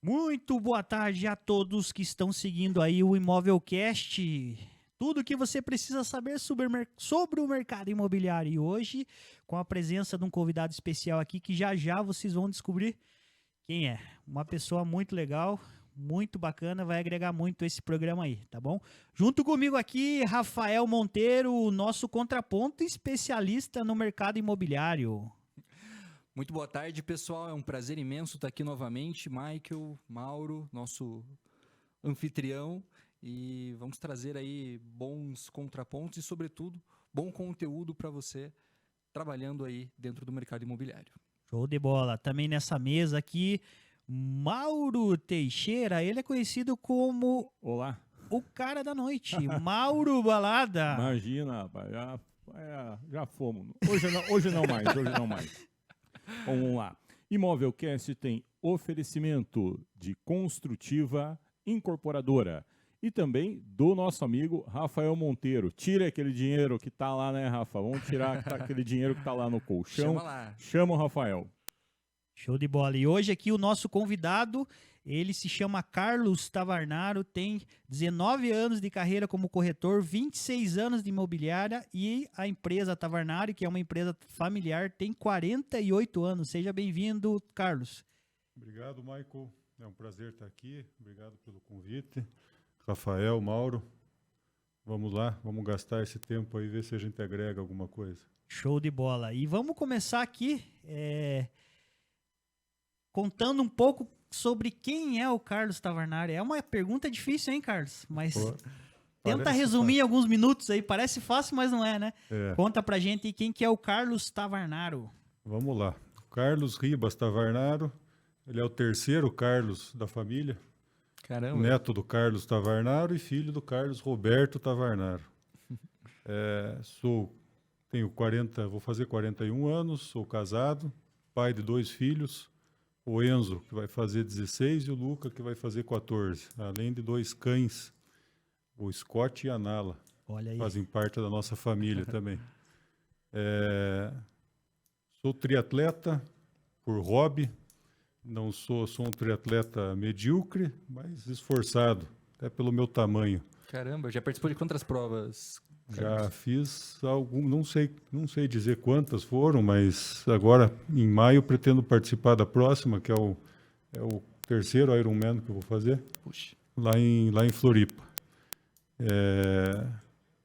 Muito boa tarde a todos que estão seguindo aí o Imovelcast. Tudo o que você precisa saber sobre o mercado imobiliário. E hoje, com a presença de um convidado especial aqui, que já já vocês vão descobrir quem é. Uma pessoa muito legal, muito bacana, vai agregar muito esse programa aí, tá bom? Junto comigo aqui, Rafael Monteiro, o nosso contraponto especialista no mercado imobiliário. Muito boa tarde, pessoal. É um prazer imenso estar aqui novamente. Michael, Mauro, nosso anfitrião. E vamos trazer aí bons contrapontos e, sobretudo, bom conteúdo para você trabalhando aí dentro do mercado imobiliário. Show de bola. Também nessa mesa aqui, Mauro Teixeira. Ele é conhecido como Olá. o cara da noite. Mauro Balada. Imagina, rapaz, já fomos. Hoje não mais. Vamos lá. Imovelcast tem oferecimento de Construtiva Incorporadora e também do nosso amigo Rafael Monteiro. Tira aquele dinheiro que tá lá, né, Rafa? Vamos tirar aquele dinheiro que tá lá no colchão. Chama lá. Chama o Rafael. Show de bola. E hoje aqui o nosso convidado, ele se chama Carlos Tavarnaro, tem 19 anos de carreira como corretor, 26 anos de imobiliária e a empresa Tavarnaro, que é uma empresa familiar, tem 48 anos. Seja bem-vindo, Carlos. Obrigado, Michael. É um prazer estar aqui. Obrigado pelo convite. Rafael, Mauro, vamos lá, vamos gastar esse tempo aí, ver se a gente agrega alguma coisa. Show de bola. E vamos começar aqui contando um pouco sobre quem é o Carlos Tavarnaro. É uma pergunta difícil, hein, Carlos? Mas tenta resumir em alguns minutos aí. Parece fácil, mas não é, né? Conta pra gente aí quem que é o Carlos Tavarnaro. Vamos lá. Carlos Ribas Tavarnaro, ele é o terceiro Carlos da família. Caramba. Neto do Carlos Tavarnaro e filho do Carlos Roberto Tavarnaro. Vou fazer 41 anos, sou casado, pai de 2 filhos. O Enzo, que vai fazer 16, e o Luca, que vai fazer 14. Além de 2 cães, o Scott e a Nala. Olha aí. Fazem parte da nossa família também. Sou triatleta por hobby. Não sou um triatleta medíocre, mas esforçado, até pelo meu tamanho. Caramba, já participou de quantas provas? Já fiz não sei dizer quantas foram, mas agora em maio pretendo participar da próxima, que é o terceiro Ironman que eu vou fazer. Puxa. Lá em Floripa.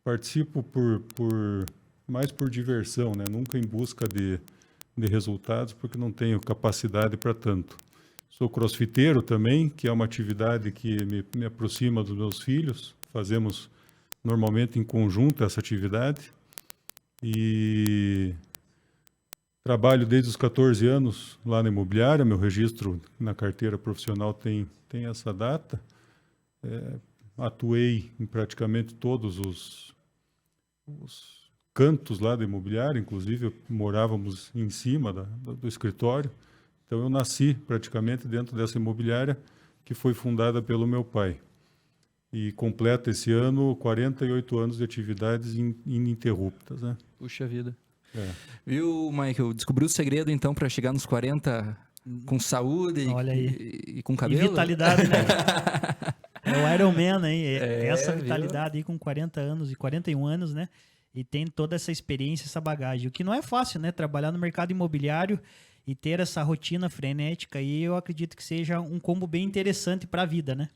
Participo mais por diversão, né? Nunca em busca de resultados, porque não tenho capacidade para tanto. Sou crossfiteiro também, que é uma atividade que me aproxima dos meus filhos. Fazemos normalmente em conjunto essa atividade. E trabalho desde os 14 anos lá na imobiliária. Meu registro na carteira profissional tem essa data. Atuei em praticamente todos os cantos lá da imobiliária, inclusive morávamos em cima do escritório. Então eu nasci praticamente dentro dessa imobiliária que foi fundada pelo meu pai. E completa esse ano 48 anos de atividades ininterruptas, né? Puxa vida. Viu, Michael? Descobriu o segredo, então, para chegar nos 40 com saúde e com cabelo? E vitalidade, né? É o Ironman, hein? Essa vitalidade viu? aí com 40 anos e 41 anos, né? E tem toda essa experiência, essa bagagem. O que não é fácil, né? Trabalhar no mercado imobiliário e ter essa rotina frenética aí, eu acredito que seja um combo bem interessante para a vida, né?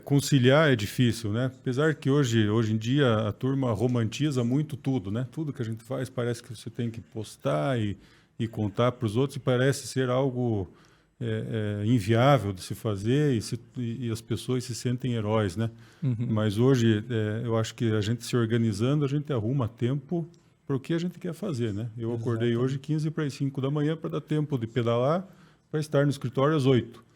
Conciliar é difícil, né? Apesar que hoje em dia a turma romantiza muito tudo, né? Tudo que a gente faz parece que você tem que postar e contar para os outros, e parece ser algo inviável de se fazer, e as pessoas se sentem heróis, né? Uhum. Mas hoje eu acho que a gente se organizando, a gente arruma tempo para o que a gente quer fazer, né? Eu acordei hoje 15 para as 5 da manhã para dar tempo de pedalar, para estar no escritório às 8.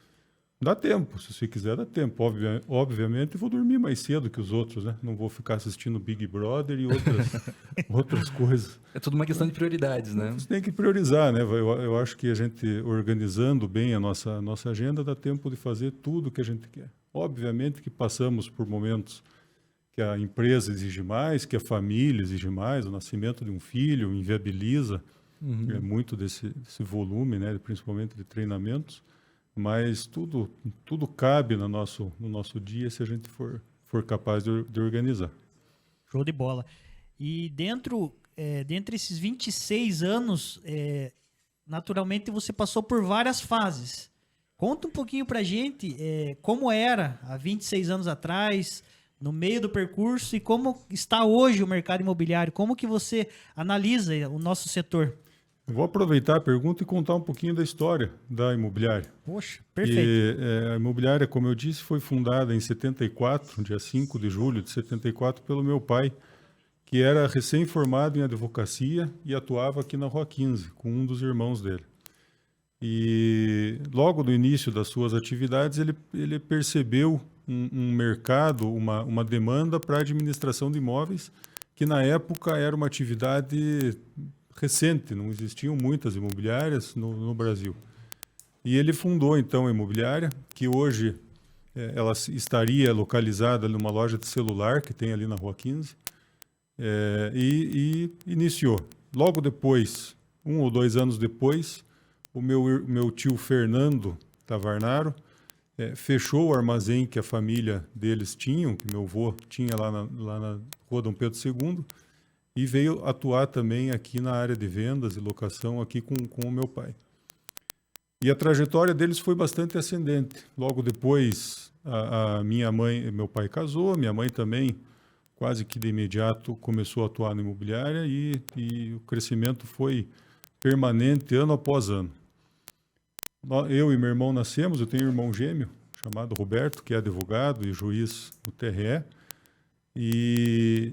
Dá tempo, se você quiser, dá tempo. Obviamente, vou dormir mais cedo que os outros, né? Não vou ficar assistindo Big Brother e outras coisas. É tudo uma questão de prioridades, né? Você tem que priorizar, né? Eu acho que a gente, organizando bem a nossa agenda, dá tempo de fazer tudo o que a gente quer. Obviamente que passamos por momentos que a empresa exige mais, que a família exige mais, o nascimento de um filho inviabiliza muito desse volume, né? Principalmente de treinamentos. mas tudo cabe no nosso dia se a gente for capaz de organizar. Show de bola. E dentre esses 26 anos, naturalmente você passou por várias fases. Conta um pouquinho pra gente como era há 26 anos atrás, no meio do percurso, e como está hoje o mercado imobiliário. Como que você analisa o nosso setor? Eu vou aproveitar a pergunta e contar um pouquinho da história da imobiliária. Poxa, perfeito. A imobiliária, como eu disse, foi fundada em 74, dia 5 de julho de 74, pelo meu pai, que era recém-formado em advocacia e atuava aqui na Rua 15, com um dos irmãos dele. E logo no início das suas atividades, ele percebeu um mercado, uma demanda para a administração de imóveis, que na época era uma atividade recente, não existiam muitas imobiliárias no Brasil. E ele fundou, então, a imobiliária, que hoje ela estaria localizada numa loja de celular que tem ali na Rua 15, e iniciou. Logo depois, 1 ou 2 anos depois, o meu tio Fernando Tavarnaro fechou o armazém que a família deles tinham, que meu avô tinha lá na Rua Dom Pedro II, e veio atuar também aqui na área de vendas e locação aqui com o meu pai. E a trajetória deles foi bastante ascendente. Logo depois, a minha mãe, meu pai casou, minha mãe também, quase que de imediato, começou a atuar na imobiliária e o crescimento foi permanente ano após ano. Eu e meu irmão nascemos, eu tenho um irmão gêmeo chamado Roberto, que é advogado e juiz no TRE, e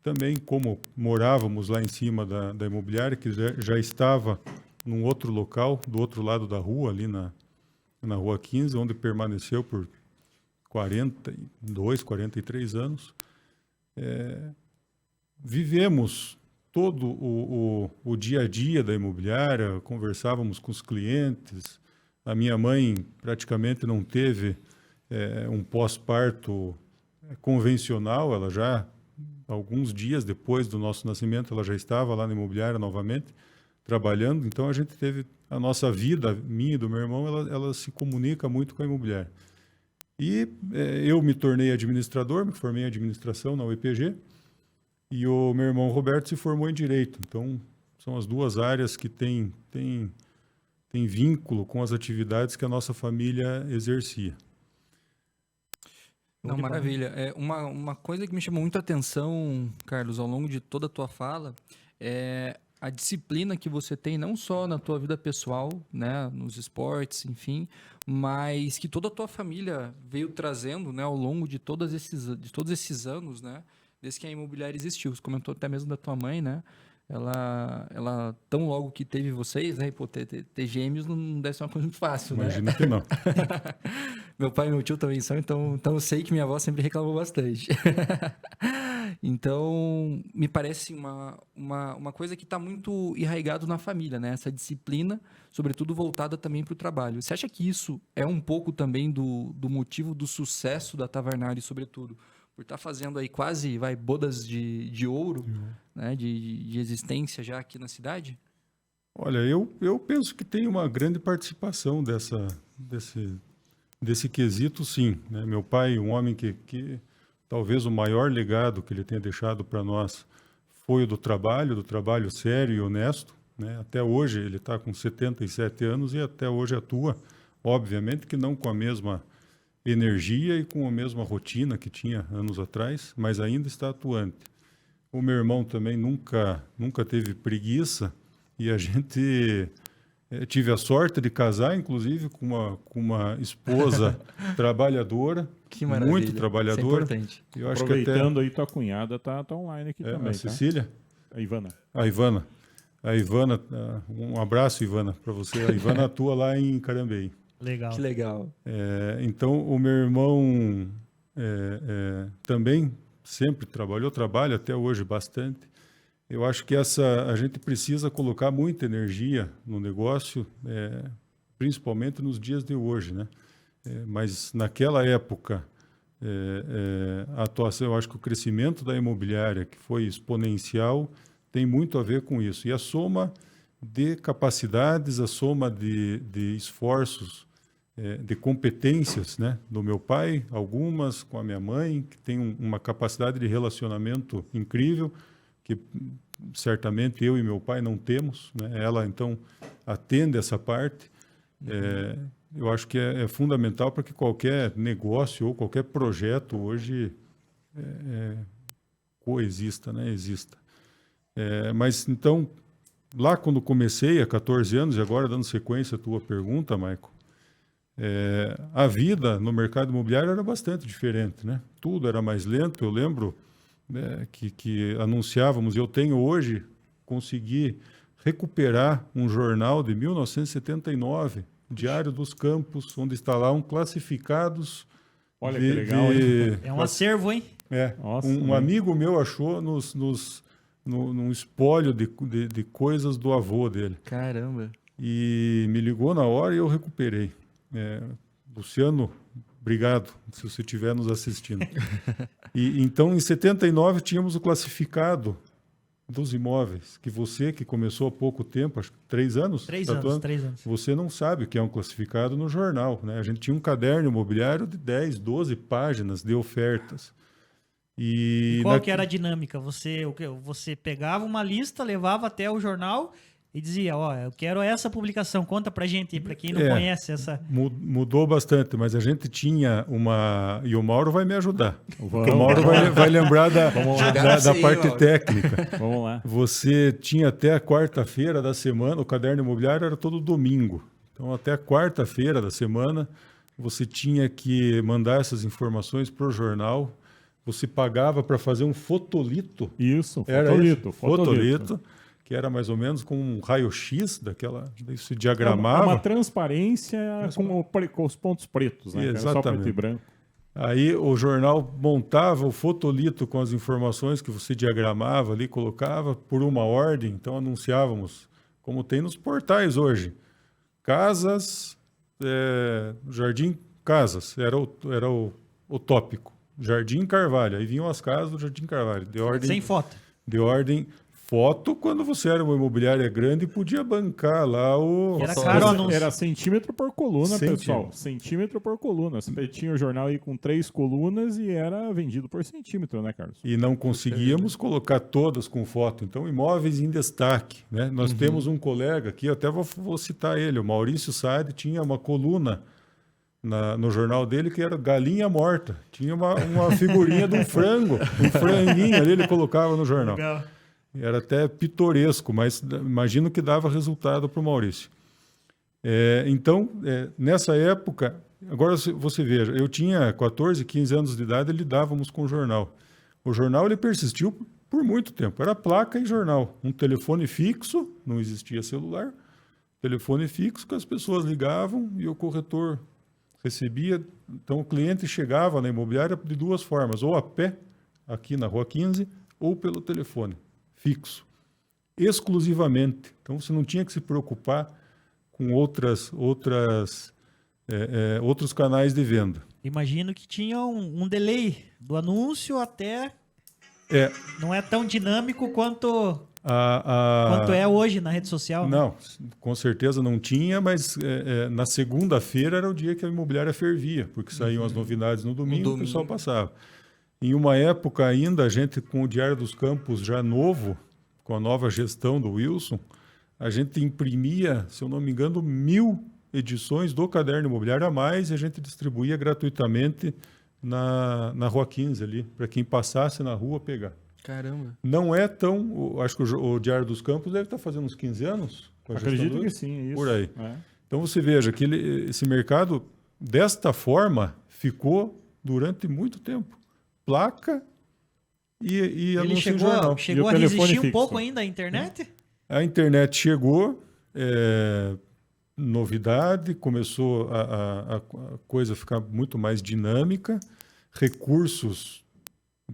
também, como morávamos lá em cima da imobiliária, que já estava num outro local, do outro lado da rua, ali na Rua 15, onde permaneceu por 42, 43 anos, vivemos todo o dia a dia da imobiliária, conversávamos com os clientes. A minha mãe praticamente não teve um pós-parto convencional, ela já, alguns dias depois do nosso nascimento, ela já estava lá na imobiliária novamente, trabalhando. Então a gente teve a nossa vida, minha e do meu irmão, ela se comunica muito com a imobiliária. E eu me tornei administrador, me formei em administração na UEPG, e o meu irmão Roberto se formou em Direito. Então, são as duas áreas que têm vínculo com as atividades que a nossa família exercia. Não, maravilha. Uma coisa que me chamou muito a atenção, Carlos, ao longo de toda a tua fala, é a disciplina que você tem, não só na tua vida pessoal, né, nos esportes, enfim, mas que toda a tua família veio trazendo, né, ao longo de todos esses anos, né, desde que a imobiliária existiu. Você comentou até mesmo da tua mãe, né? Ela tão logo que teve vocês, né? Pô, ter gêmeos não deve ser uma coisa muito fácil, Imagina né? que não. Meu pai e meu tio também são, então eu sei que minha avó sempre reclamou bastante. Então, me parece uma coisa que está muito enraizado na família, né? Essa disciplina, sobretudo voltada também para o trabalho. Você acha que isso é um pouco também do motivo do sucesso da Tavarnari, sobretudo, por estar fazendo aí quase, bodas de ouro, né? De existência já aqui na cidade? Olha, eu penso que tem uma grande participação desse quesito, sim, né? Meu pai, um homem que talvez o maior legado que ele tenha deixado para nós foi o do trabalho sério e honesto, né? Até hoje ele está com 77 anos e até hoje atua, obviamente que não com a mesma energia e com a mesma rotina que tinha anos atrás, mas ainda está atuante. O meu irmão também nunca teve preguiça, e a gente tive a sorte de casar, inclusive, com uma esposa trabalhadora, Que maravilha. muito trabalhadora. Isso é importante. Eu acho aproveitando aí, tua cunhada tá online aqui também, a Cecília? Tá? A Ivana, um abraço, Ivana, para você. A Ivana atua lá em Carambeí. Legal. Que legal. Então, o meu irmão também sempre trabalha até hoje bastante. Eu acho que a gente precisa colocar muita energia no negócio, principalmente nos dias de hoje, né? Mas naquela época, a atuação, eu acho que o crescimento da imobiliária, que foi exponencial, tem muito a ver com isso. E a soma de capacidades, a soma de esforços de competências, né, do meu pai, algumas com a minha mãe, que tem uma capacidade de relacionamento incrível, que certamente eu e meu pai não temos, né? Ela, então, atende essa parte. Eu acho que é fundamental para que qualquer negócio ou qualquer projeto hoje coexista, né? Exista. Mas, então, lá quando comecei, há 14 anos, e agora dando sequência à tua pergunta, Maico, a vida no mercado imobiliário era bastante diferente, né? Tudo era mais lento. Eu lembro que anunciávamos, eu tenho hoje, consegui recuperar um jornal de 1979, Diário dos Campos, onde está lá classificados. Olha que legal, hein? É um acervo, hein? Nossa, Um amigo meu achou num espólio de coisas do avô dele. Caramba. E me ligou na hora e eu recuperei. Luciano, obrigado, se você estiver nos assistindo. Então, em 79, tínhamos o classificado dos imóveis, que você, que começou há pouco tempo, acho que 3 anos? 3 tá anos, atuando, 3 anos. Você não sabe o que é um classificado no jornal, né? A gente tinha um caderno imobiliário de 10, 12 páginas de ofertas. E qual que era a dinâmica? Você pegava uma lista, levava até o jornal e dizia, ó, eu quero essa publicação, conta pra gente, pra quem não conhece essa... Mudou bastante, mas a gente tinha uma... E o Mauro vai me ajudar. O Mauro vai lembrar da parte técnica. Vamos lá. Você tinha até a quarta-feira da semana, o caderno imobiliário era todo domingo. Então, até a quarta-feira da semana, você tinha que mandar essas informações para o jornal. Você pagava para fazer um fotolito. Isso, fotolito, que era mais ou menos com um raio-x daquela, se diagramava. Uma transparência com os pontos pretos, né? Exatamente. Só preto e branco. Aí o jornal montava o fotolito com as informações que você diagramava ali, colocava por uma ordem. Então anunciávamos, como tem nos portais hoje, casas, Jardim Casas, era o tópico. Jardim Carvalho, aí vinham as casas do Jardim Carvalho. De ordem, sem foto. De ordem foto, quando você era uma imobiliária grande, podia bancar lá o... Era caro o anúncio. Era centímetro por coluna, pessoal. Centímetro por coluna. Você tinha o jornal aí com 3 colunas e era vendido por centímetro, né, Carlos? E não conseguíamos colocar todas com foto. Então, imóveis em destaque, né? Nós temos um colega aqui, até vou citar ele, o Maurício Saad, tinha uma coluna no jornal dele que era galinha morta. Tinha uma figurinha de um frango, um franguinho ali, ele colocava no jornal. Legal. Era até pitoresco, mas imagino que dava resultado para o Maurício. Então, nessa época, agora você veja, eu tinha 14, 15 anos de idade e lidávamos com o jornal. O jornal ele persistiu por muito tempo. Era placa e jornal. Um telefone fixo, não existia celular. Telefone fixo que as pessoas ligavam e o corretor recebia. Então, o cliente chegava na imobiliária de 2 formas, ou a pé, aqui na Rua 15, ou pelo telefone fixo, exclusivamente. Então, você não tinha que se preocupar com outros canais de venda. Imagino que tinha um delay do anúncio até... Não é tão dinâmico quanto é hoje na rede social. Não, com certeza não tinha, mas na segunda-feira era o dia que a imobiliária fervia, porque saíam as novidades no domingo, o pessoal passava. Em uma época ainda, a gente com o Diário dos Campos já novo, com a nova gestão do Wilson, a gente imprimia, se eu não me engano, 1000 edições do Caderno Imobiliário a mais e a gente distribuía gratuitamente na Rua 15 ali, para quem passasse na rua pegar. Caramba. Não é tão... Acho que o Diário dos Campos deve estar fazendo uns 15 anos. Acredito que sim, isso. Por aí. Então você veja que esse mercado, desta forma, ficou durante muito tempo. Placa e anúncio em jornal. Chegou a resistir um pouco ainda a internet? A internet chegou, novidade, começou a coisa a ficar muito mais dinâmica, recursos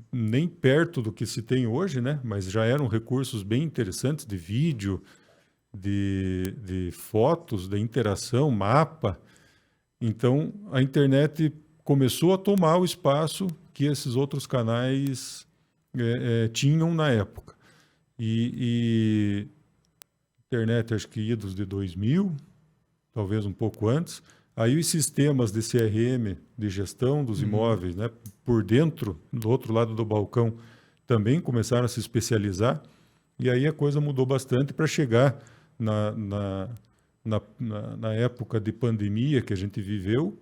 nem perto do que se tem hoje, né? Mas já eram recursos bem interessantes de vídeo, de fotos, de interação, mapa. Então, a internet começou a tomar o espaço que esses outros canais tinham na época. E internet, acho que idos de 2000, talvez um pouco antes, Aí os sistemas de CRM, de gestão dos imóveis, né, por dentro, do outro lado do balcão, também começaram a se especializar. E aí a coisa mudou bastante para chegar na época de pandemia que a gente viveu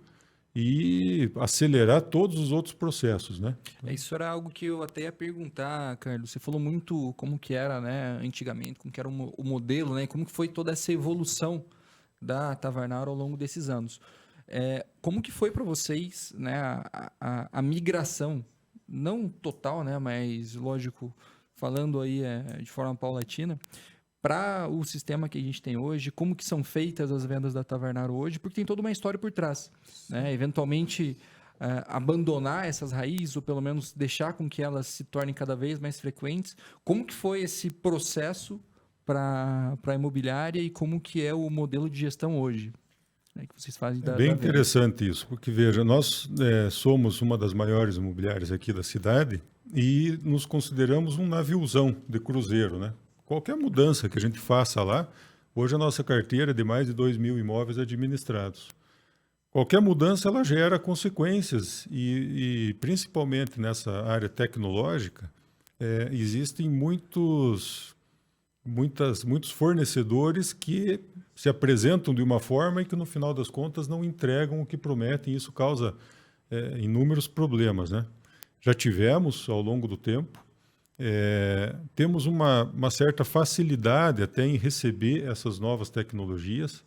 e acelerar todos os outros processos, né? Isso era algo que eu até ia perguntar, Carlos. Você falou muito como que era, né, antigamente, como que era o modelo, né, como que foi toda essa evolução da Tavarnaro ao longo desses anos. Como que foi para vocês, né, a migração, não total, né, mas lógico, falando aí de forma paulatina, para o sistema que a gente tem hoje, como que são feitas as vendas da Tavarnaro hoje, porque tem toda uma história por trás, né? Eventualmente, abandonar essas raízes, ou pelo menos deixar com que elas se tornem cada vez mais frequentes. Como que foi esse processo para a imobiliária e como que é o modelo de gestão hoje, né, que vocês fazem da Bem venda? interessante isso, porque veja, nós somos uma das maiores imobiliárias aqui da cidade e nos consideramos um naviozão de cruzeiro, né? Qualquer mudança que a gente faça lá, hoje a nossa carteira é de mais de 2.000 imóveis administrados. Qualquer mudança ela gera consequências e principalmente nessa área tecnológica, existem muitos fornecedores que se apresentam de uma forma e que no final das contas não entregam o que prometem. Isso causa inúmeros problemas, né? Já tivemos ao longo do tempo. Temos uma certa facilidade até em receber essas novas tecnologias.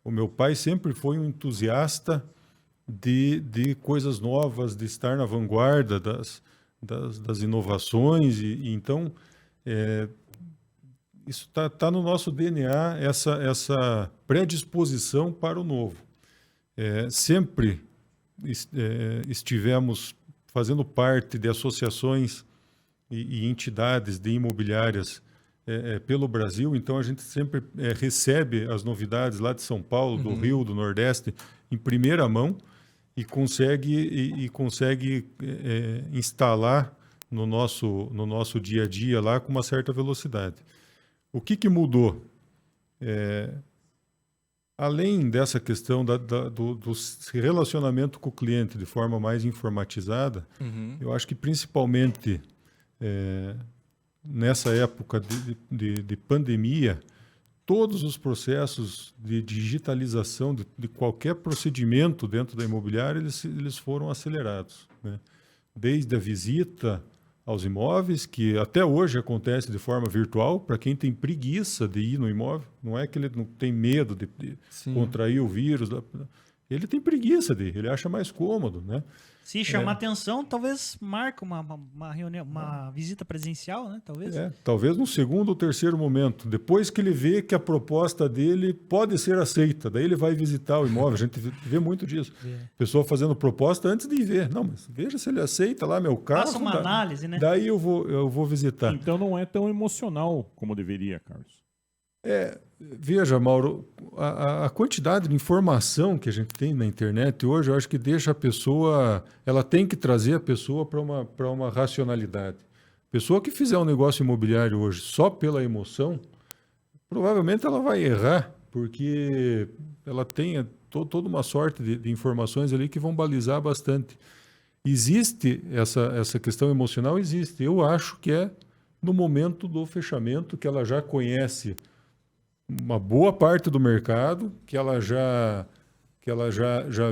O meu pai sempre foi um entusiasta de coisas novas, de estar na vanguarda das inovações. E então, isso tá no nosso DNA, essa predisposição para o novo. Sempre estivemos fazendo parte de associações e entidades de imobiliárias pelo Brasil, então a gente sempre recebe as novidades lá de São Paulo, do Rio, do Nordeste, em primeira mão e consegue instalar no nosso dia a dia lá com uma certa velocidade. O que mudou? Além dessa questão do relacionamento com o cliente de forma mais informatizada, eu acho que principalmente nessa época de pandemia, todos os processos de digitalização de qualquer procedimento dentro da imobiliária, eles foram acelerados, né? Desde a visita aos imóveis, que até hoje acontece de forma virtual, para quem tem preguiça de ir no imóvel, não é que ele não tem medo de contrair o vírus, ele tem preguiça de ir, ele acha mais cômodo, né? Se chamar atenção, talvez marque uma reunião, uma visita presencial, né? Talvez. Talvez no segundo ou terceiro momento, depois que ele vê que a proposta dele pode ser aceita, daí ele vai visitar o imóvel. A gente vê muito disso. Pessoa fazendo proposta antes de ver. Não, mas veja se ele aceita lá meu carro. Faça uma análise, né? Daí eu vou visitar. Então não é tão emocional como deveria, Carlos. Veja, Mauro, a quantidade de informação que a gente tem na internet hoje, eu acho que deixa a pessoa, ela tem que trazer a pessoa para uma racionalidade. Pessoa que fizer um negócio imobiliário hoje só pela emoção, provavelmente ela vai errar, porque ela tem toda uma sorte de informações ali que vão balizar bastante. Existe essa questão emocional? Existe. Eu acho que é no momento do fechamento, que ela já conhece uma boa parte do mercado, que ela já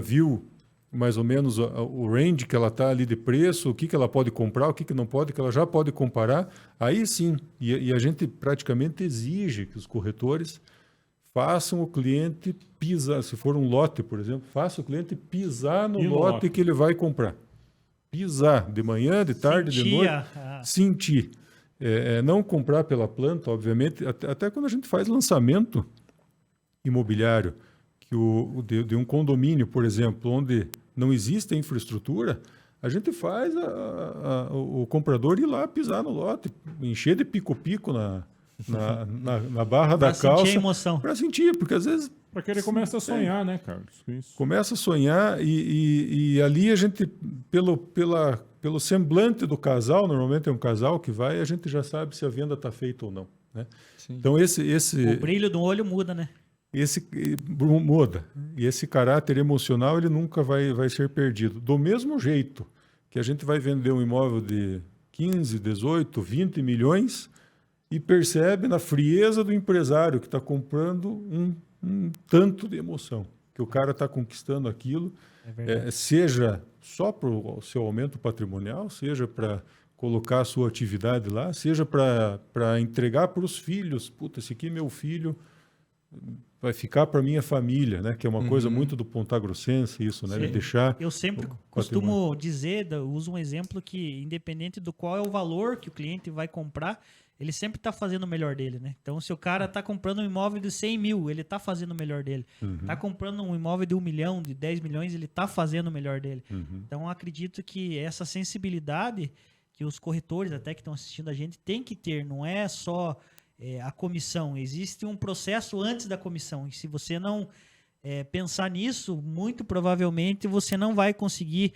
viu mais ou menos o range que ela está ali de preço, o que ela pode comprar, o que não pode, que ela já pode comparar. Aí sim, e a gente praticamente exige que os corretores façam o cliente pisar, se for um lote, por exemplo, faça o cliente pisar no lote que ele vai comprar. Pisar, de manhã, de tarde, de noite, sentir. Não comprar pela planta, obviamente, até quando a gente faz lançamento imobiliário, de um condomínio, por exemplo, onde não existe a infraestrutura, a gente faz o comprador ir lá pisar no lote, encher de pico-pico na barra da calça. Para sentir a emoção. Para sentir, porque às vezes... Para que ele começa a sonhar, né, Carlos? Isso. Começa a sonhar e ali a gente, pelo semblante do casal, normalmente é um casal que vai, a gente já sabe se a venda está feita ou não, né? Então o brilho do olho muda, né? muda. E esse caráter emocional ele nunca vai ser perdido. Do mesmo jeito que a gente vai vender um imóvel de 15, 18, 20 milhões e percebe na frieza do empresário que está comprando um tanto de emoção, que o cara está conquistando aquilo, seja só para o seu aumento patrimonial, seja para colocar a sua atividade lá, seja para entregar para os filhos. Puta, esse aqui é meu filho, vai ficar para minha família, né? Que é uma coisa muito do pontagrossense, isso, né? De deixar. Eu sempre costumo dizer, uso um exemplo que, independente do qual é o valor que o cliente vai comprar, ele sempre está fazendo o melhor dele, né? Então, se o cara está comprando um imóvel de 100 mil, ele está fazendo o melhor dele. Está comprando um imóvel de 1 milhão, de 10 milhões, ele está fazendo o melhor dele. Então, eu acredito que essa sensibilidade que os corretores, até que estão assistindo a gente, tem que ter. Não é só a comissão. Existe um processo antes da comissão. E se você não pensar nisso, muito provavelmente você não vai conseguir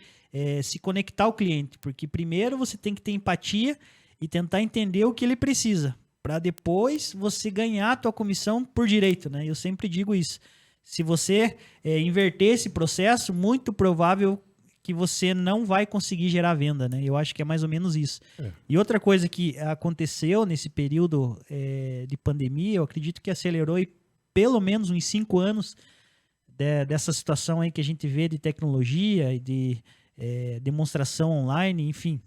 se conectar ao cliente. Porque primeiro você tem que ter empatia e tentar entender o que ele precisa, para depois você ganhar a tua comissão por direito, né? Eu sempre digo isso. Se você inverter esse processo, muito provável que você não vai conseguir gerar venda, né? Eu acho que é mais ou menos isso. E outra coisa que aconteceu nesse período de pandemia, eu acredito que acelerou pelo menos uns 5 anos dessa situação aí que a gente vê de tecnologia e de demonstração online, enfim,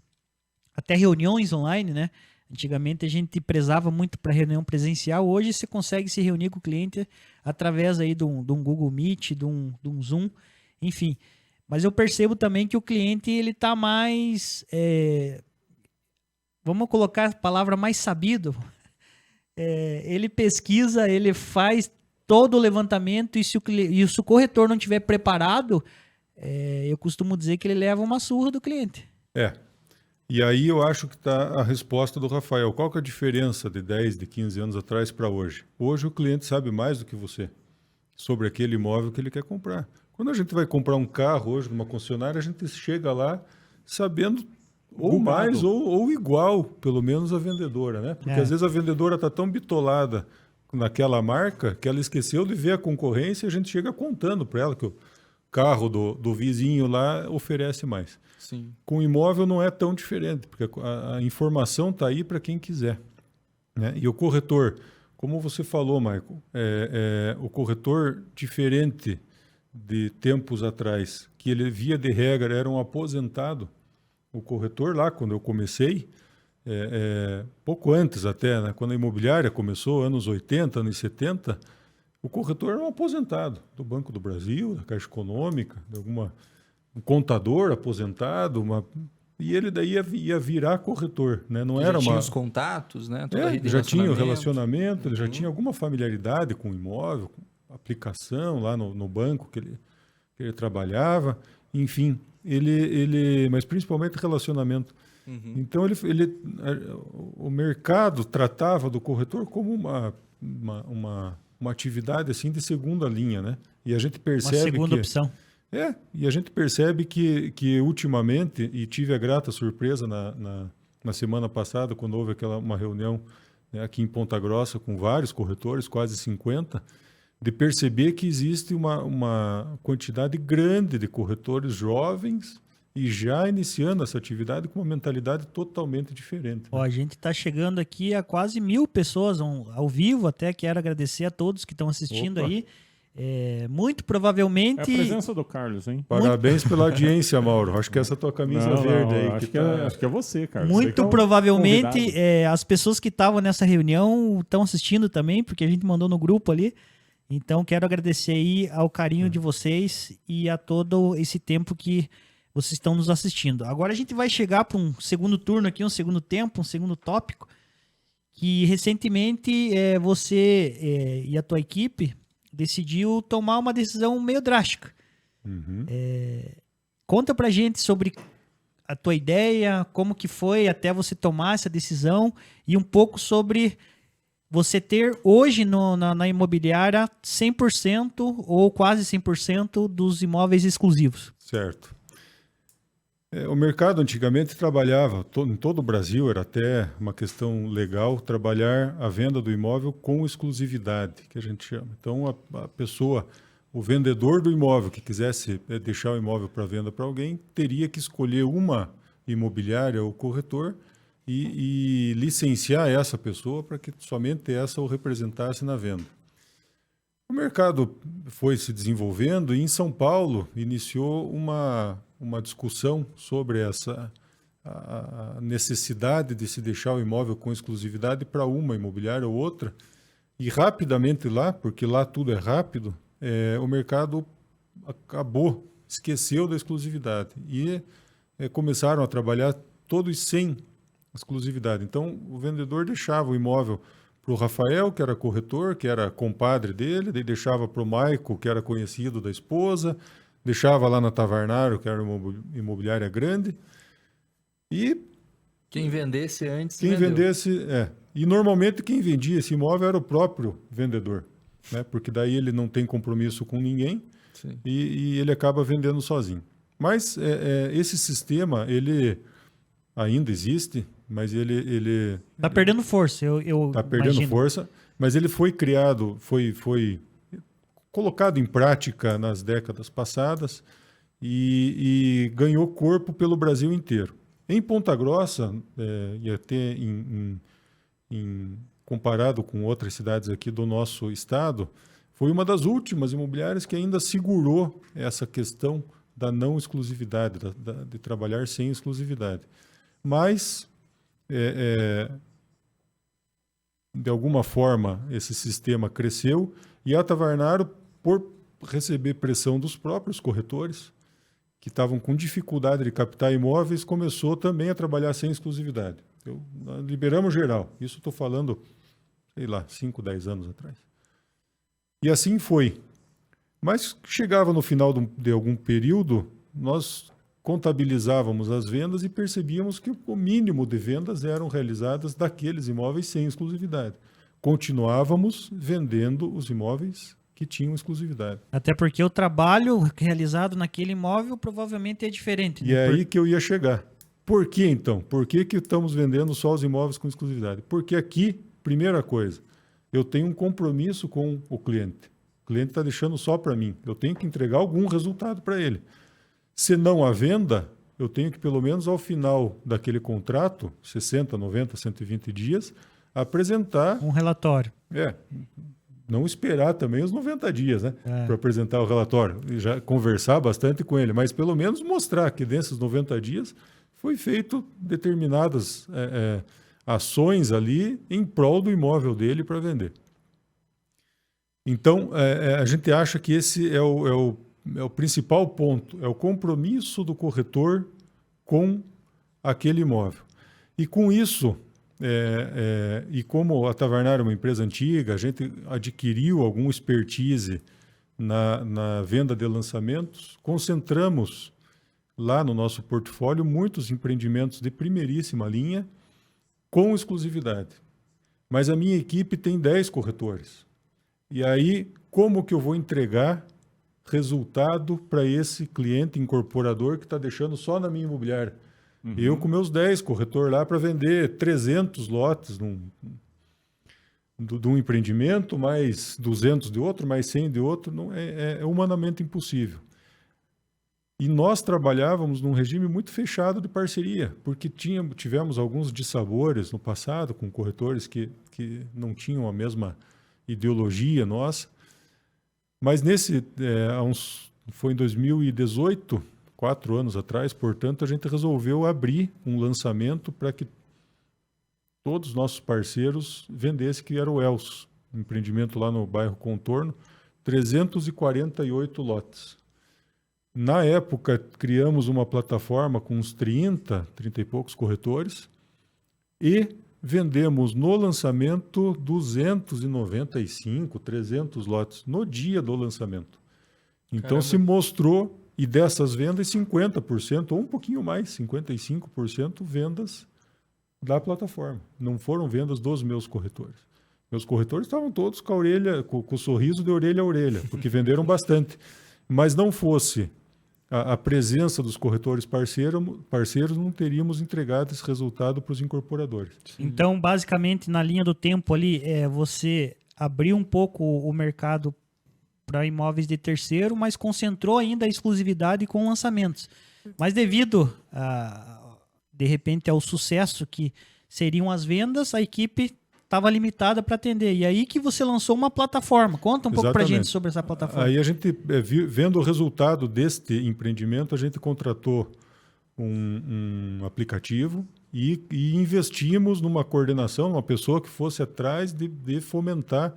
até reuniões online, né? Antigamente a gente prezava muito para reunião presencial, hoje você consegue se reunir com o cliente através aí de um Google Meet, de um Zoom, enfim. Mas eu percebo também que o cliente ele está mais, vamos colocar a palavra mais sabido, ele pesquisa, ele faz todo o levantamento e se o corretor não estiver preparado, eu costumo dizer que ele leva uma surra do cliente. E aí eu acho que está a resposta do Rafael. Qual que é a diferença de 10, de 15 anos atrás para hoje? Hoje o cliente sabe mais do que você sobre aquele imóvel que ele quer comprar. Quando a gente vai comprar um carro hoje numa concessionária, a gente chega lá sabendo ou mais ou igual, pelo menos a vendedora, né? Porque às vezes a vendedora está tão bitolada naquela marca que ela esqueceu de ver a concorrência e a gente chega contando para ela que o carro do vizinho lá oferece mais. Sim. Com imóvel não é tão diferente, porque a informação está aí para quem quiser, né? E o corretor, como você falou, Michael, o corretor diferente de tempos atrás, que ele via de regra era um aposentado, o corretor lá, quando eu comecei, pouco antes até, né? Quando a imobiliária começou, anos 80, anos 70, o corretor era um aposentado do Banco do Brasil, da Caixa Econômica, de um contador aposentado, e ele daí ia virar corretor, né? Não era tinha os contatos, né? Já tinha o relacionamento, ele já tinha alguma familiaridade com o imóvel, com a aplicação lá no banco que ele trabalhava, enfim, mas principalmente relacionamento. Então o mercado tratava do corretor como uma atividade assim de segunda linha, né? E a gente percebe uma segunda opção. E a gente percebe que ultimamente, e tive a grata surpresa na semana passada, quando houve uma reunião, né, aqui em Ponta Grossa com vários corretores, quase 50, de perceber que existe uma quantidade grande de corretores jovens e já iniciando essa atividade com uma mentalidade totalmente diferente. Ó, a gente está chegando aqui a quase 1.000 pessoas ao vivo, até quero agradecer a todos que estão assistindo aí. Muito provavelmente... É a presença do Carlos, hein? Parabéns pela audiência, Mauro. Acho que essa é a tua camisa verde aí. Acho que é você, Carlos. Muito provavelmente as pessoas que estavam nessa reunião estão assistindo também, porque a gente mandou no grupo ali. Então, quero agradecer aí ao carinho de vocês e a todo esse tempo que vocês estão nos assistindo. Agora a gente vai chegar para um segundo turno aqui, um segundo tempo, um segundo tópico, que recentemente você e a tua equipe decidiu tomar uma decisão meio drástica. Conta pra gente sobre a tua ideia, como que foi até você tomar essa decisão e um pouco sobre você ter hoje na imobiliária 100% ou quase 100% dos imóveis exclusivos. Certo. O mercado antigamente trabalhava, em todo o Brasil, era até uma questão legal, trabalhar a venda do imóvel com exclusividade, que a gente chama. Então, a pessoa, o vendedor do imóvel que quisesse deixar o imóvel para venda para alguém, teria que escolher uma imobiliária ou corretor e licenciar essa pessoa para que somente essa o representasse na venda. O mercado foi se desenvolvendo e em São Paulo iniciou uma discussão sobre a necessidade de se deixar o imóvel com exclusividade para uma imobiliária ou outra. E rapidamente lá, porque lá tudo é rápido, o mercado esqueceu da exclusividade. E começaram a trabalhar todos sem exclusividade. Então, o vendedor deixava o imóvel para o Rafael, que era corretor, que era compadre dele, daí deixava para o Maico, que era conhecido da esposa, deixava lá na Tavarnaro, que era uma imobiliária grande, e Quem vendesse antes, quem vendeu. vendesse... E normalmente quem vendia esse imóvel era o próprio vendedor, né? Porque daí ele não tem compromisso com ninguém Sim. e ele acaba vendendo sozinho. Mas esse sistema, ele ainda existe, mas ele Tá perdendo força, eu está perdendo imagino. força, mas ele foi criado, foi colocado em prática nas décadas passadas e ganhou corpo pelo Brasil inteiro. Em Ponta Grossa, e até comparado com outras cidades aqui do nosso estado, foi uma das últimas imobiliárias que ainda segurou essa questão da não exclusividade, de trabalhar sem exclusividade. Mas, de alguma forma, esse sistema cresceu e a Tavarnaro, por receber pressão dos próprios corretores, que estavam com dificuldade de captar imóveis, começou também a trabalhar sem exclusividade. Nós liberamos geral. Isso estou falando, sei lá, 5, 10 anos atrás. E assim foi. Mas chegava no final de algum período, nós contabilizávamos as vendas e percebíamos que o mínimo de vendas eram realizadas daqueles imóveis sem exclusividade. Continuávamos vendendo os imóveis que tinham exclusividade. Até porque o trabalho realizado naquele imóvel provavelmente é diferente. E é aí que eu ia chegar. Por que então? Por que estamos vendendo só os imóveis com exclusividade? Porque aqui, primeira coisa, eu tenho um compromisso com o cliente. O cliente está deixando só para mim. Eu tenho que entregar algum resultado para ele. Se não há venda, eu tenho que, pelo menos ao final daquele contrato, 60, 90, 120 dias, apresentar... Um relatório. Não esperar também os 90 dias, né? Para apresentar o relatório. E já conversar bastante com ele, mas pelo menos mostrar que desses 90 dias foi feito determinadas ações ali em prol do imóvel dele para vender. Então, a gente acha que esse é o principal ponto, é o compromisso do corretor com aquele imóvel. E com isso, e como a Tavarnaro é uma empresa antiga, a gente adquiriu algum expertise na venda de lançamentos, concentramos lá no nosso portfólio muitos empreendimentos de primeiríssima linha com exclusividade. Mas a minha equipe tem 10 corretores. E aí, como que eu vou entregar resultado para esse cliente incorporador que está deixando só na minha imobiliária? Uhum. Eu com meus 10 corretores lá para vender 300 lotes de um empreendimento, mais 200 de outro, mais 100 de outro, não, é humanamente impossível. E nós trabalhávamos num regime muito fechado de parceria, porque tivemos alguns dissabores no passado com corretores que não tinham a mesma ideologia nossa. Mas foi em 2018, 4 anos atrás, portanto, a gente resolveu abrir um lançamento para que todos os nossos parceiros vendessem, que era o Els, um empreendimento lá no bairro Contorno, 348 lotes. Na época, criamos uma plataforma com uns 30 e poucos corretores e vendemos no lançamento 295, 300 lotes no dia do lançamento. Então, caramba, se mostrou, e dessas vendas, 50%, ou um pouquinho mais, 55% vendas da plataforma. Não foram vendas dos meus corretores. Meus corretores estavam todos com a orelha, com o sorriso de orelha a orelha, porque venderam bastante. Mas não fosse a presença dos corretores parceiros, não teríamos entregado esse resultado para os incorporadores. Então, basicamente, na linha do tempo ali, você abriu um pouco o mercado para imóveis de terceiro, mas concentrou ainda a exclusividade com lançamentos. Mas devido, de repente, ao sucesso que seriam as vendas, a equipe estava limitada para atender. E aí que você lançou uma plataforma. Conta um pouco para a gente sobre essa plataforma. Aí a gente, vendo o resultado deste empreendimento, a gente contratou um aplicativo e investimos numa coordenação, uma pessoa que fosse atrás de fomentar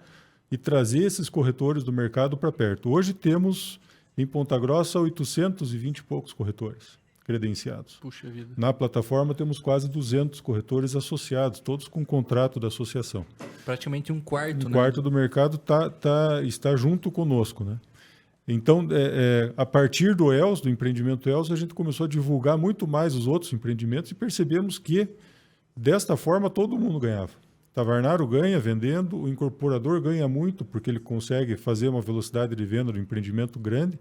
e trazer esses corretores do mercado para perto. Hoje temos, em Ponta Grossa, 820 e poucos corretores credenciados. Puxa vida. Na plataforma temos quase 200 corretores associados, todos com contrato da associação. Praticamente um quarto, Um quarto do mercado está junto conosco, né? Então, a partir do ELS, do empreendimento ELS, a gente começou a divulgar muito mais os outros empreendimentos e percebemos que, desta forma, todo mundo ganhava. Tavernaro ganha vendendo, o incorporador ganha muito, porque ele consegue fazer uma velocidade de venda do empreendimento grande.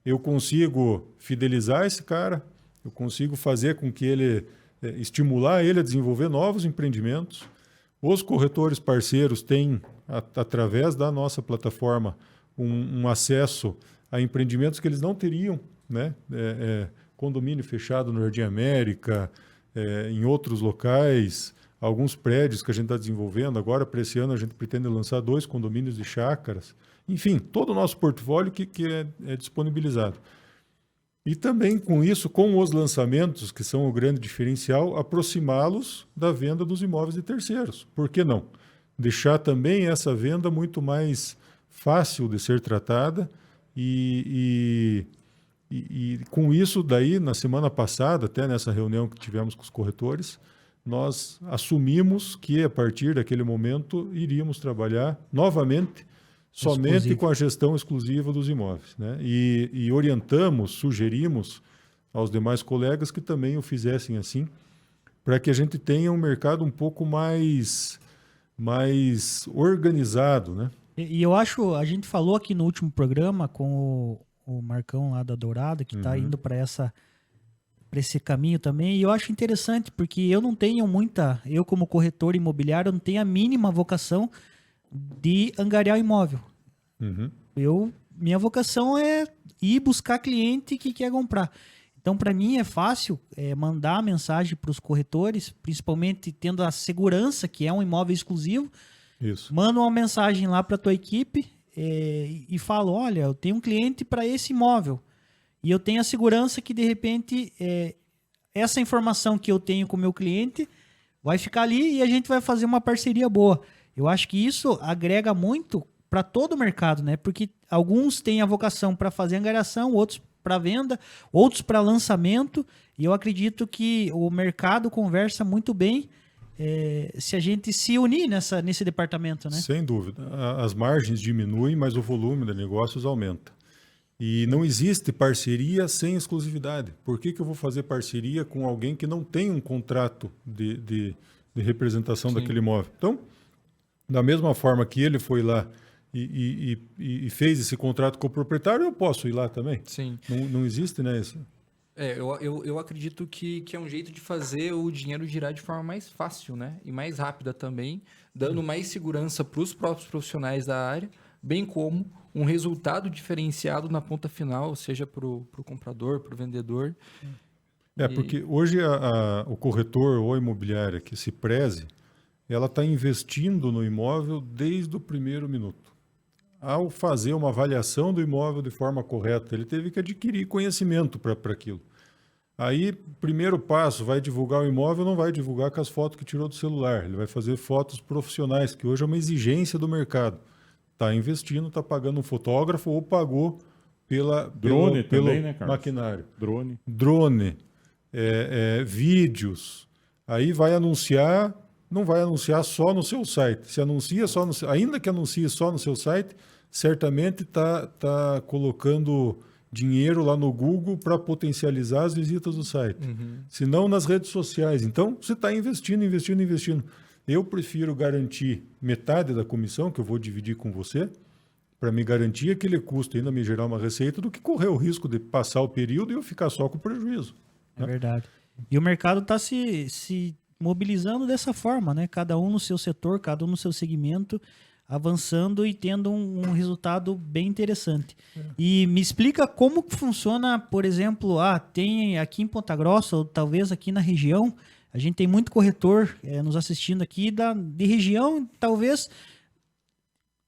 Eu consigo fidelizar esse cara, eu consigo fazer com que ele, estimular ele a desenvolver novos empreendimentos. Os corretores parceiros têm, através da nossa plataforma, um acesso a empreendimentos que eles não teriam, né? Condomínio fechado no Jardim América, em outros locais, alguns prédios que a gente está desenvolvendo. Agora, para esse ano, a gente pretende lançar 2 condomínios de chácaras. Enfim, todo o nosso portfólio que é disponibilizado. E também, com isso, com os lançamentos, que são o grande diferencial, aproximá-los da venda dos imóveis de terceiros. Por que não? Deixar também essa venda muito mais fácil de ser tratada e com isso, daí, na semana passada, até nessa reunião que tivemos com os corretores, nós assumimos que, a partir daquele momento, iríamos trabalhar novamente somente com a gestão exclusiva dos imóveis, né? E orientamos, sugerimos aos demais colegas que também o fizessem assim, para que a gente tenha um mercado um pouco mais organizado, né? E eu acho, a gente falou aqui no último programa com o Marcão lá da Dourada, que está indo para esse caminho também, e eu acho interessante, porque eu não tenho eu como corretor imobiliário, não tenho a mínima vocação de angariar imóvel. Minha vocação é ir buscar cliente que quer comprar. Então, para mim, é fácil mandar mensagem para os corretores, principalmente tendo a segurança que é um imóvel exclusivo. Isso. Manda uma mensagem lá para a tua equipe e falo, olha, eu tenho um cliente para esse imóvel. E eu tenho a segurança que, de repente, essa informação que eu tenho com o meu cliente vai ficar ali e a gente vai fazer uma parceria boa. Eu acho que isso agrega muito para todo o mercado, né? Porque alguns têm a vocação para fazer angariação, outros para venda, outros para lançamento. E eu acredito que o mercado conversa muito bem se a gente se unir nesse departamento, né? Sem dúvida. As margens diminuem, mas o volume de negócios aumenta. E não existe parceria sem exclusividade. Por que eu vou fazer parceria com alguém que não tem um contrato de representação daquele imóvel? Então, da mesma forma que ele foi lá e fez esse contrato com o proprietário, eu posso ir lá também. Sim. Não existe, né? Isso. Eu acredito que é um jeito de fazer o dinheiro girar de forma mais fácil, né? E mais rápida também, dando mais segurança para os próprios profissionais da área, bem como um resultado diferenciado na ponta final, seja para o comprador, para o vendedor. Porque hoje o corretor ou a imobiliária que se preze, ela está investindo no imóvel desde o primeiro minuto. Ao fazer uma avaliação do imóvel de forma correta, ele teve que adquirir conhecimento para aquilo. Aí, primeiro passo, vai divulgar o imóvel, não vai divulgar com as fotos que tirou do celular. Ele vai fazer fotos profissionais, que hoje é uma exigência do mercado. Está investindo, está pagando um fotógrafo ou pagou pelo também, né, Carlos? maquinário. Drone. Vídeos. Aí vai anunciar, não vai anunciar só no seu site. Se anuncia só ainda que anuncie só no seu site, certamente está colocando dinheiro lá no Google para potencializar as visitas do site. Se não nas redes sociais. Então, você está investindo. Eu prefiro garantir metade da comissão, que eu vou dividir com você, para me garantir aquele custo e ainda me gerar uma receita do que correr o risco de passar o período e eu ficar só com prejuízo. É verdade. E o mercado está se mobilizando dessa forma, né? Cada um no seu setor, cada um no seu segmento, avançando e tendo um resultado bem interessante. E me explica como que funciona, por exemplo, tem aqui em Ponta Grossa, ou talvez aqui na região, a gente tem muito corretor nos assistindo aqui de região, talvez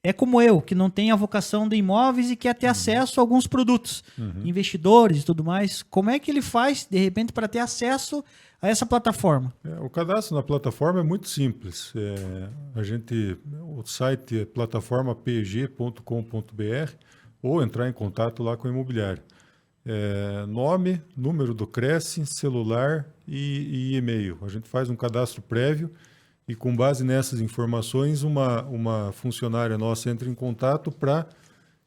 é como eu, que não tem a vocação de imóveis e quer ter acesso a alguns produtos, investidores e tudo mais. Como é que ele faz, de repente, para ter acesso a essa plataforma? O cadastro na plataforma é muito simples. O site é plataformapg.com.br ou entrar em contato lá com a imobiliária. Nome, número do Cresce, celular e e-mail. A gente faz um cadastro prévio e, com base nessas informações, uma funcionária nossa entra em contato para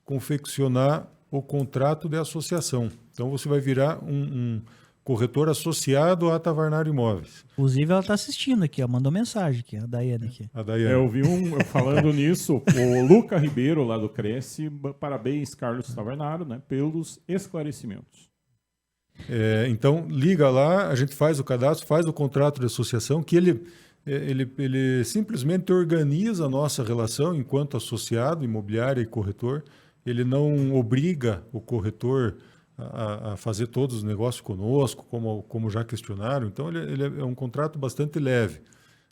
confeccionar o contrato de associação. Então, você vai virar um corretor associado à Tavarnaro Imóveis. Inclusive, ela está assistindo aqui, mandou mensagem aqui, a Daiane aqui. A Daiane. Eu vi falando nisso, o Luca Ribeiro, lá do Cresce, parabéns, Carlos Tavarnaro, né, pelos esclarecimentos. Então, liga lá, a gente faz o cadastro, faz o contrato de associação, que ele simplesmente organiza a nossa relação enquanto associado, imobiliária e corretor. Ele não obriga o corretor a fazer todos os negócios conosco, como já questionaram. Então, ele é um contrato bastante leve.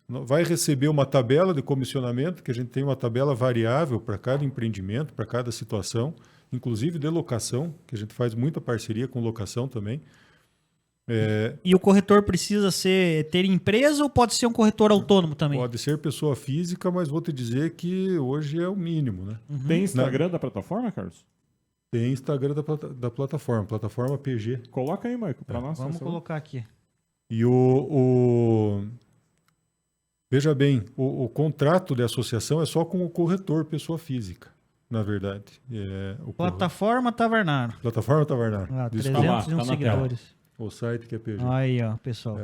Vai receber uma tabela de comissionamento, que a gente tem uma tabela variável para cada empreendimento, para cada situação, inclusive de locação, que a gente faz muita parceria com locação também. E o corretor precisa ter empresa ou pode ser um corretor autônomo também? Pode ser pessoa física, mas vou te dizer que hoje é o mínimo, né? Tem Instagram da plataforma, Carlos? Tem Instagram da plataforma, plataforma PG. Coloca aí, Marco, para nós. Vamos colocar aqui. E veja bem, o contrato de associação é só com o corretor, pessoa física, na verdade. Plataforma Tavarnaro. Plataforma Tavarnaro. 301 na seguidores. O site que é PG. Aí, ó, pessoal.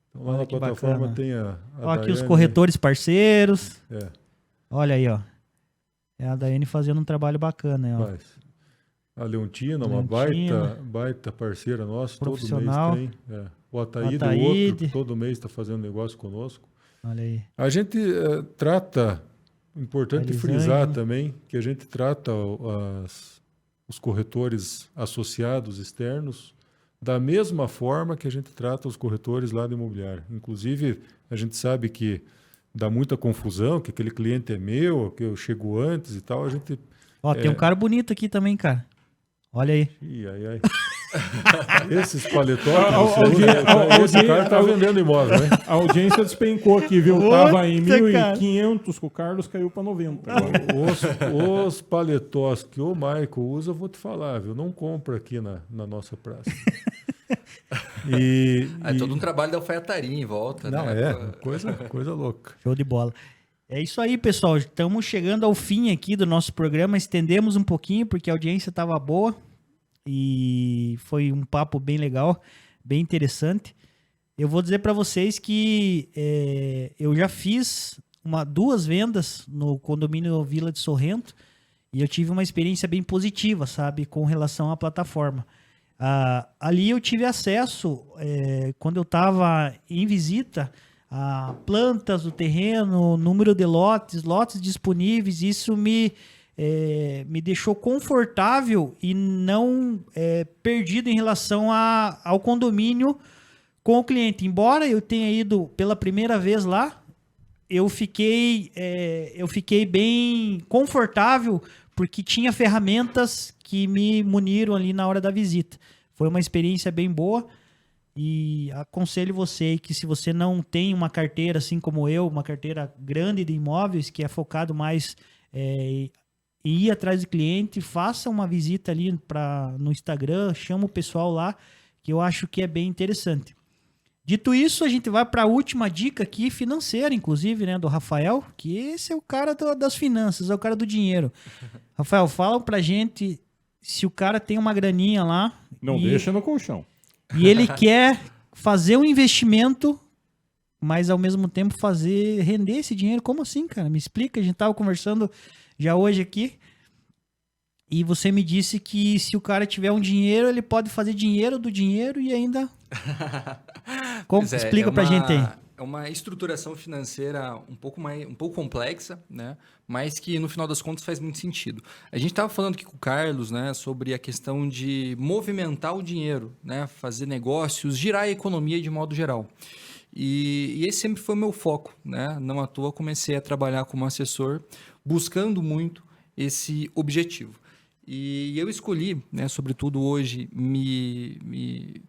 Então, lá na plataforma bacana. tem a Ó, aqui Daiane, os corretores parceiros. É. Olha aí, ó. É a Daiane fazendo um trabalho bacana, ó. Faz. A Leontina, uma baita parceira nossa, profissional. Todo mês tem. O Ataíde, outro, todo mês está fazendo negócio conosco. Olha aí. A gente trata, importante frisar também, que a gente trata os corretores associados externos da mesma forma que a gente trata os corretores lá do imobiliário. Inclusive, a gente sabe que dá muita confusão, que aquele cliente é meu, que eu chego antes e tal. A gente... Ó, tem um cara bonito aqui também, cara. Olha aí. Ai. Esses paletós esse cara tá vendendo imóvel, né? A audiência despencou aqui, viu? Tava em 1.500 com o Carlos, caiu para 90 agora. Os paletós que o Michael usa, eu vou te falar, viu? Não compra aqui na nossa praça. É todo um trabalho da alfaiataria em volta, não, né? Coisa louca. Show de bola. É isso aí, pessoal. Estamos chegando ao fim aqui do nosso programa. Estendemos um pouquinho porque a audiência estava boa e foi um papo bem legal, bem interessante. Eu vou dizer para vocês que eu já fiz 2 vendas no condomínio Vila de Sorrento e eu tive uma experiência bem positiva, sabe, com relação à plataforma. Ali eu tive acesso, quando eu estava em visita, a plantas do terreno, número de lotes disponíveis. Isso me deixou confortável e não perdido em relação ao condomínio com o cliente. Embora eu tenha ido pela primeira vez lá, eu fiquei bem confortável porque tinha ferramentas que me muniram ali na hora da visita. Foi uma experiência bem boa. E aconselho você que, se você não tem uma carteira assim como eu, uma carteira grande de imóveis, que é focado mais em ir atrás do cliente, faça uma visita ali no Instagram, chama o pessoal lá, que eu acho que é bem interessante. Dito isso, a gente vai para a última dica aqui, financeira, inclusive, né, do Rafael, que esse é o cara das finanças, é o cara do dinheiro. Rafael, fala pra gente se o cara tem uma graninha lá... Não deixa no colchão. E ele quer fazer um investimento, mas ao mesmo tempo fazer render esse dinheiro. Como assim, cara? Me explica. A gente estava conversando já hoje aqui. E você me disse que se o cara tiver um dinheiro, ele pode fazer dinheiro do dinheiro e ainda... Pois é, Explica pra gente aí. É uma estruturação financeira um pouco complexa, né? Mas que no final das contas faz muito sentido. A gente estava falando aqui com o Carlos, né, sobre a questão de movimentar o dinheiro, né, fazer negócios, girar a economia de modo geral. E esse sempre foi o meu foco, né? Não à toa comecei a trabalhar como assessor, buscando muito esse objetivo. E eu escolhi, né, sobretudo hoje, me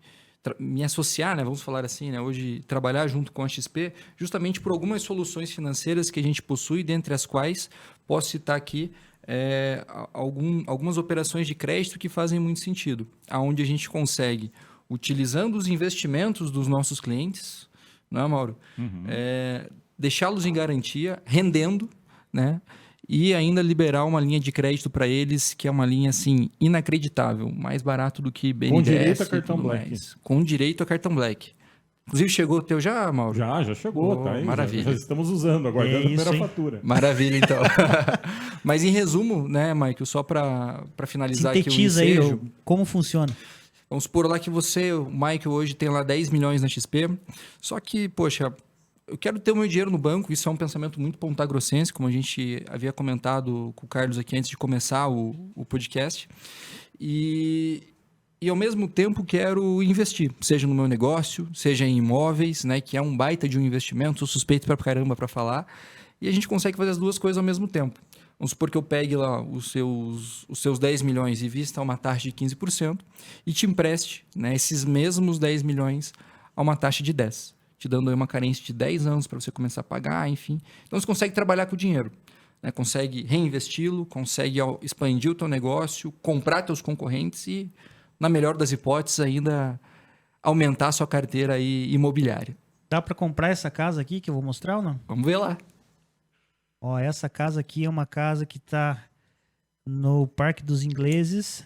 associar, né, vamos falar assim, né, hoje trabalhar junto com a XP, justamente por algumas soluções financeiras que a gente possui, dentre as quais posso citar aqui algumas operações de crédito que fazem muito sentido, aonde a gente consegue, utilizando os investimentos dos nossos clientes, não é, Mauro? Uhum. Deixá-los em garantia, rendendo, né? E ainda liberar uma linha de crédito para eles, que é uma linha assim inacreditável, mais barato do que BNDES. Com direito a e cartão tudo Black. mais. Com direito a cartão Black. Inclusive chegou o teu já, Mauro? Já chegou, Oh, tá aí. maravilha. Já estamos usando, aguardando a isso, primeira hein? fatura. Maravilha, então. Mas em resumo, né, Michael, só para finalizar Sintetiza aqui o aí ensejo. como funciona. Vamos supor lá que você, o Michael, hoje tem lá 10 milhões na XP, só que, poxa, eu quero ter o meu dinheiro no banco, isso é um pensamento muito pontagrossense, como a gente havia comentado com o Carlos aqui antes de começar o podcast, e ao mesmo tempo quero investir, seja no meu negócio, seja em imóveis, né, que é um baita de um investimento, sou suspeito pra caramba para falar, e a gente consegue fazer as duas coisas ao mesmo tempo. Vamos supor que eu pegue lá os seus 10 milhões e vista a uma taxa de 15% e te empreste, né, esses mesmos 10 milhões a uma taxa de 10%, te dando aí uma carência de 10 anos para você começar a pagar, enfim. Então, você consegue trabalhar com o dinheiro, né, consegue reinvesti-lo, consegue expandir o teu negócio, comprar teus concorrentes e, na melhor das hipóteses, ainda aumentar a sua carteira aí imobiliária. Dá para comprar essa casa aqui que eu vou mostrar ou não? Vamos ver lá. Ó, essa casa aqui é uma casa que tá no Parque dos Ingleses.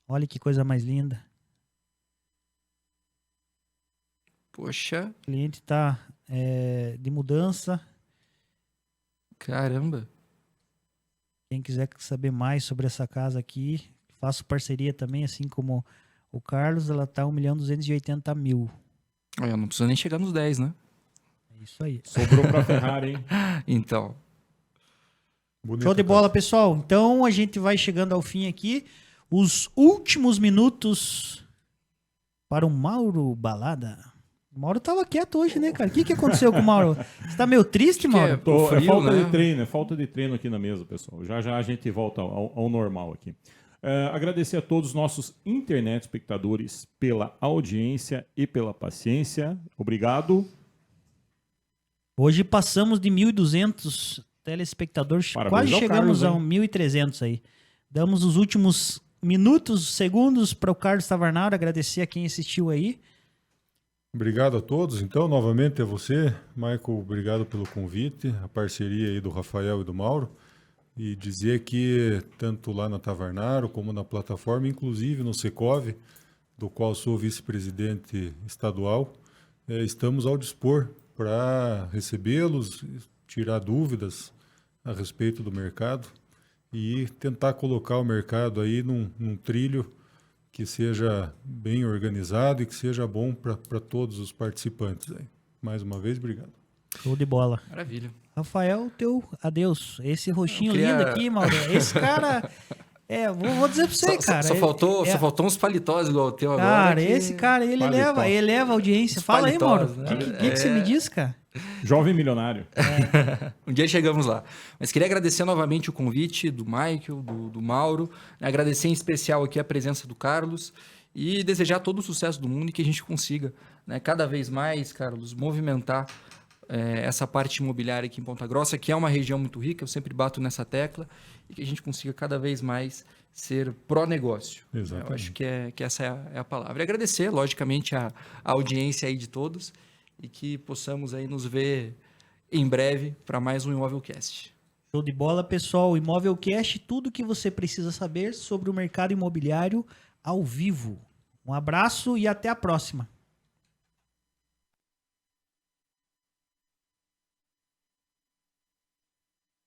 Olha que coisa mais linda. Poxa, O cliente tá de mudança. caramba. Quem quiser saber mais sobre essa casa aqui, faço parceria também, assim como o Carlos. Ela tá 1.280.000. Eu não precisa nem chegar nos 10, né? É isso aí. Sobrou pra Ferrari, hein? Então, Bonita Show de casa. bola, pessoal. Então a gente vai chegando ao fim aqui. Os últimos minutos para o Mauro Balada. O Mauro tava quieto hoje, né, cara? O que aconteceu com o Mauro? Você tá meio triste, Mauro? O frio, falta né? de treino, é falta de treino aqui na mesa, pessoal. Já a gente volta ao normal aqui. Agradecer a todos os nossos internet espectadores pela audiência e pela paciência. Obrigado. Hoje passamos de 1.200 telespectadores. Parabéns Quase ao chegamos Carlos, a 1.300 aí. Damos os últimos minutos, segundos para o Carlos Tavarnaro. Agradecer a quem assistiu aí. Obrigado a todos. Então, novamente a você, Michael, obrigado pelo convite, a parceria aí do Rafael e do Mauro. E dizer que tanto lá na Tavarnaro como na plataforma, inclusive no Secov, do qual sou vice-presidente estadual, estamos ao dispor para recebê-los, tirar dúvidas a respeito do mercado e tentar colocar o mercado aí num trilho que seja bem organizado e que seja bom para todos os participantes aí. Mais uma vez, obrigado. Show de bola. maravilha. Rafael, teu adeus. Esse rostinho Eu queria- lindo aqui, Mauro. Esse cara... vou dizer pra você, cara. Só faltou uns paletós igual o teu agora. Cara, que- esse cara, ele Paletó. eleva a audiência. Os Fala aí, Mauro. paletós, O né? que você me diz, cara? Jovem milionário. Um dia chegamos lá. Mas queria agradecer novamente o convite do Michael, do Mauro. Agradecer em especial aqui a presença do Carlos. E desejar todo o sucesso do mundo e que a gente consiga, né, cada vez mais, Carlos, movimentar essa parte imobiliária aqui em Ponta Grossa, que é uma região muito rica, eu sempre bato nessa tecla, e que a gente consiga cada vez mais ser pró-negócio. Exatamente. Eu acho que essa é a palavra. E agradecer, logicamente, a audiência aí de todos e que possamos aí nos ver em breve para mais um Imóvelcast. Show de bola, pessoal. Imóvelcast, tudo que você precisa saber sobre o mercado imobiliário ao vivo. Um abraço e até a próxima.